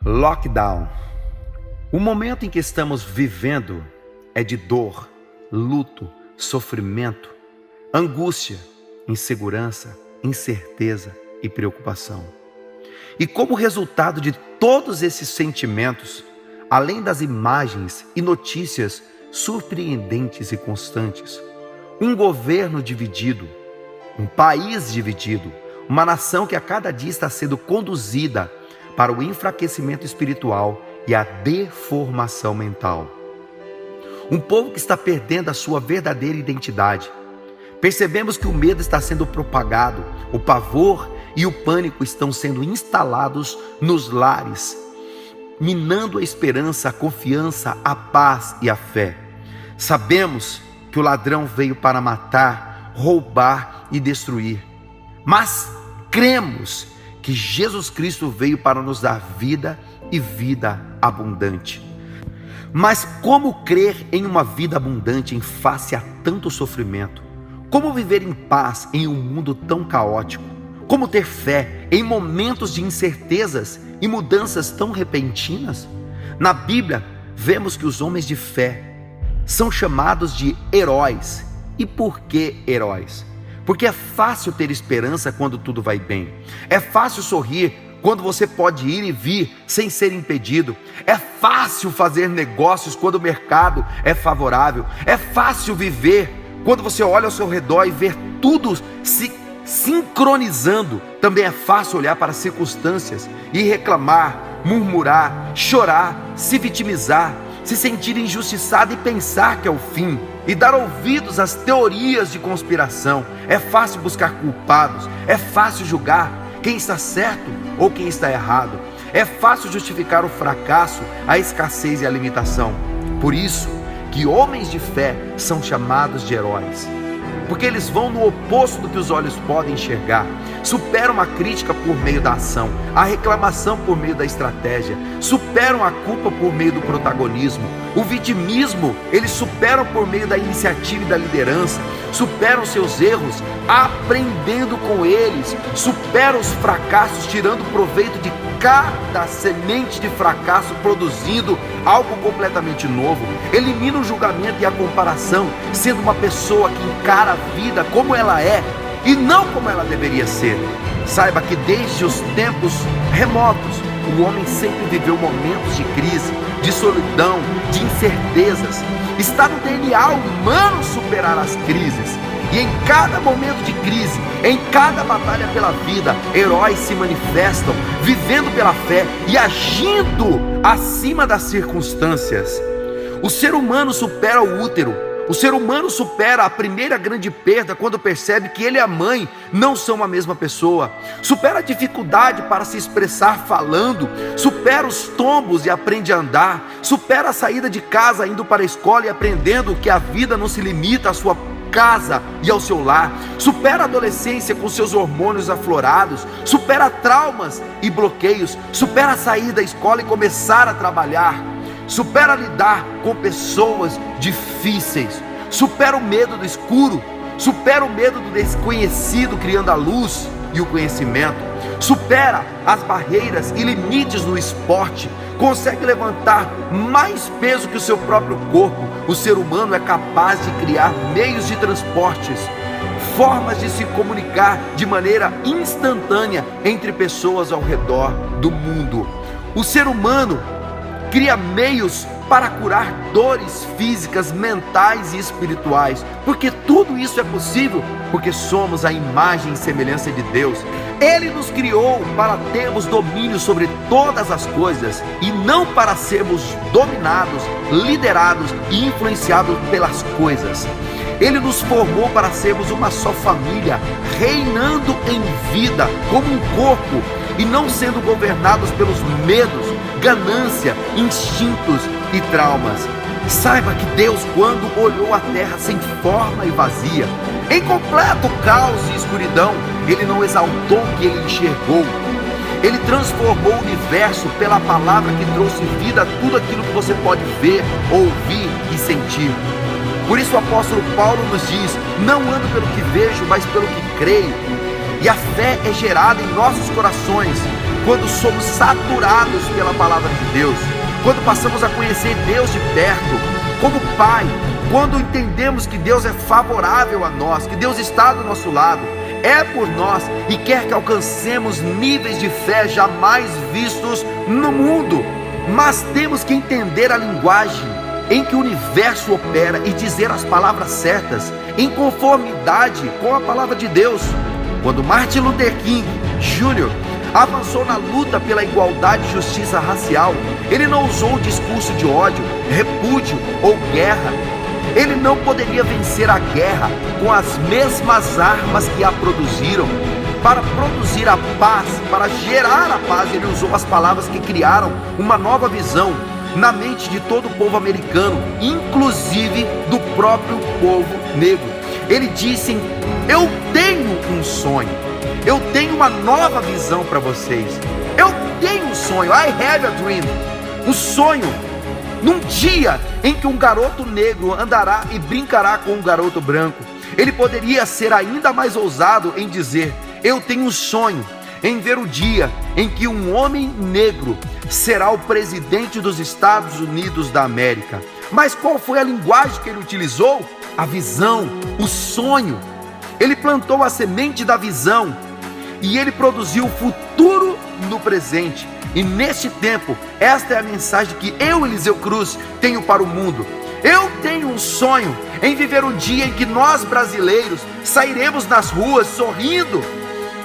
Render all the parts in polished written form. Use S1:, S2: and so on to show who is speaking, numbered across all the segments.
S1: Lockdown. O momento em que estamos vivendo é de dor, luto, sofrimento, angústia, insegurança, incerteza e preocupação. E como resultado de todos esses sentimentos, além das imagens e notícias surpreendentes e constantes, um governo dividido, um país dividido, uma nação que a cada dia está sendo conduzida para o enfraquecimento espiritual e a deformação mental. Um povo que está perdendo a sua verdadeira identidade. Percebemos que o medo está sendo propagado, o pavor e o pânico estão sendo instalados nos lares, minando a esperança, a confiança, a paz e a fé. Sabemos que o ladrão veio para matar, roubar e destruir, mas cremos que Jesus Cristo veio para nos dar vida e vida abundante. Mas como crer em uma vida abundante em face a tanto sofrimento? Como viver em paz em um mundo tão caótico? Como ter fé em momentos de incertezas e mudanças tão repentinas? Na Bíblia, vemos que os homens de fé são chamados de heróis. E por que heróis? Porque é fácil ter esperança quando tudo vai bem. É fácil sorrir quando você pode ir e vir sem ser impedido. É fácil fazer negócios quando o mercado é favorável. É fácil viver quando você olha ao seu redor e ver tudo se sincronizando. Também é fácil olhar para as circunstâncias e reclamar, murmurar, chorar, se vitimizar, se sentir injustiçado e pensar que é o fim, e dar ouvidos às teorias de conspiração. É fácil buscar culpados, é fácil julgar quem está certo ou quem está errado. É fácil justificar o fracasso, a escassez e a limitação. Por isso que homens de fé são chamados de heróis, porque eles vão no oposto do que os olhos podem enxergar. Superam a crítica por meio da ação, a reclamação por meio da estratégia, superam a culpa por meio do protagonismo, o vitimismo eles superam por meio da iniciativa e da liderança, superam seus erros aprendendo com eles, superam os fracassos tirando proveito de cada semente de fracasso, produzindo algo completamente novo. Elimina o julgamento e a comparação, sendo uma pessoa que encara a vida como ela é e não como ela deveria ser. Saiba que desde os tempos remotos, o homem sempre viveu momentos de crise, de solidão, de incertezas. Está no DNA humano superar as crises. E em cada momento de crise, em cada batalha pela vida, heróis se manifestam, vivendo pela fé e agindo acima das circunstâncias. O ser humano supera o útero. O ser humano supera a primeira grande perda quando percebe que ele e a mãe não são a mesma pessoa. Supera a dificuldade para se expressar falando. Supera os tombos e aprende a andar. Supera a saída de casa indo para a escola e aprendendo que a vida não se limita à sua casa e ao seu lar. Supera a adolescência com seus hormônios aflorados. Supera traumas e bloqueios. Supera a sair da escola e começar a trabalhar. Supera lidar com pessoas difíceis. Supera o medo do escuro. Supera o medo do desconhecido, criando a luz e o conhecimento. Supera as barreiras e limites no esporte. Consegue levantar mais peso que o seu próprio corpo. O ser humano é capaz de criar meios de transportes, formas de se comunicar de maneira instantânea entre pessoas ao redor do mundo. O ser humano cria meios para curar dores físicas, mentais e espirituais, porque tudo isso é possível, porque somos a imagem e semelhança de Deus. Ele nos criou para termos domínio sobre todas as coisas e não para sermos dominados, liderados e influenciados pelas coisas. Ele nos formou para sermos uma só família, reinando em vida como um corpo e não sendo governados pelos medos, ganância, instintos e traumas. Saiba que Deus, quando olhou a terra sem forma e vazia, em completo caos e escuridão, Ele não exaltou o que Ele enxergou. Ele transformou o universo pela palavra que trouxe vida a tudo aquilo que você pode ver, ouvir e sentir. Por isso o apóstolo Paulo nos diz: não ando pelo que vejo, mas pelo que creio. E a fé é gerada em nossos corações quando somos saturados pela palavra de Deus, quando passamos a conhecer Deus de perto, como Pai, quando entendemos que Deus é favorável a nós, que Deus está do nosso lado, é por nós e quer que alcancemos níveis de fé jamais vistos no mundo. Mas temos que entender a linguagem em que o universo opera e dizer as palavras certas em conformidade com a palavra de Deus. Quando Martin Luther King Jr. avançou na luta pela igualdade e justiça racial, ele não usou o discurso de ódio, repúdio ou guerra. Ele não poderia vencer a guerra com as mesmas armas que a produziram. Para produzir a paz, para gerar a paz, ele usou as palavras que criaram uma nova visão na mente de todo o povo americano, inclusive do próprio povo negro. Ele disse: eu tenho um sonho, eu tenho uma nova visão para vocês. Eu tenho um sonho, I have a dream. Um sonho, num dia em que um garoto negro andará e brincará com um garoto branco. Ele poderia ser ainda mais ousado em dizer: eu tenho um sonho em ver o dia em que um homem negro será o presidente dos Estados Unidos da América. Mas qual foi a linguagem que ele utilizou? A visão, o sonho. Ele plantou a semente da visão e ele produziu o futuro no presente. E neste tempo, esta é a mensagem que eu, Eliseu Cruz, tenho para o mundo. Eu tenho um sonho em viver um dia em que nós brasileiros sairemos nas ruas sorrindo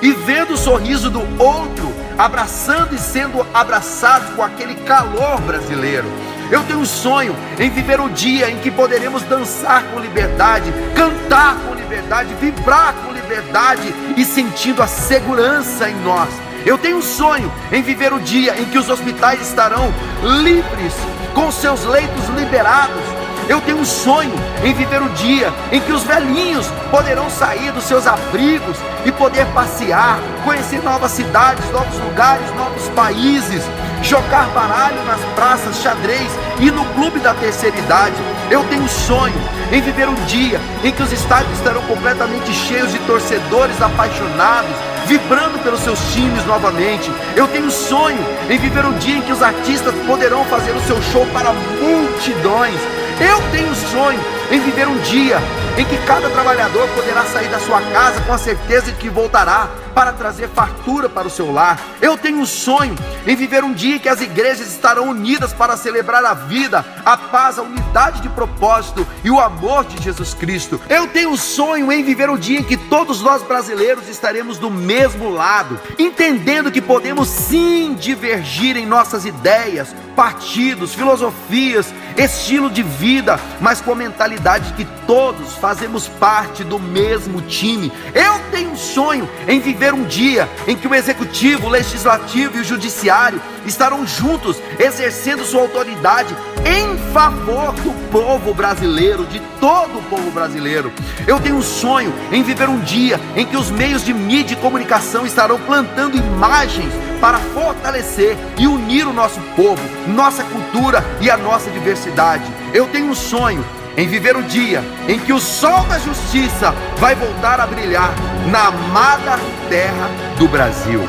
S1: e vendo o sorriso do outro, abraçando e sendo abraçados com aquele calor brasileiro. Eu tenho um sonho em viver o dia em que poderemos dançar com liberdade, cantar com liberdade, vibrar com liberdade e sentindo a segurança em nós. Eu tenho um sonho em viver o dia em que os hospitais estarão livres, com seus leitos liberados. Eu tenho um sonho em viver o dia em que os velhinhos poderão sair dos seus abrigos e poder passear, conhecer novas cidades, novos lugares, novos países, jogar baralho nas praças, xadrez e no clube da terceira idade. Eu tenho um sonho em viver um dia em que os estádios estarão completamente cheios de torcedores apaixonados, vibrando pelos seus times novamente. Eu tenho um sonho em viver um dia em que os artistas poderão fazer o seu show para multidões. Eu tenho um sonho em viver um dia em que cada trabalhador poderá sair da sua casa com a certeza de que voltará para trazer fartura para o seu lar. Eu tenho um sonho em viver um dia em que as igrejas estarão unidas para celebrar a vida, a paz, a unidade de propósito e o amor de Jesus Cristo. Eu tenho um sonho em viver o dia em que todos nós brasileiros estaremos do mesmo lado, entendendo que podemos sim divergir em nossas ideias, partidos, filosofias, estilo de vida, mas com a mentalidade de que todos fazemos parte do mesmo time. Eu tenho um sonho em viver um dia em que o executivo, o legislativo e o judiciário estarão juntos, exercendo sua autoridade em favor do povo brasileiro, de todo o povo brasileiro. Eu tenho um sonho em viver um dia em que os meios de mídia e comunicação estarão plantando imagens para fortalecer e unir o nosso povo, nossa cultura e a nossa diversidade. Eu tenho um sonho em viver o dia em que o sol da justiça vai voltar a brilhar na amada terra do Brasil.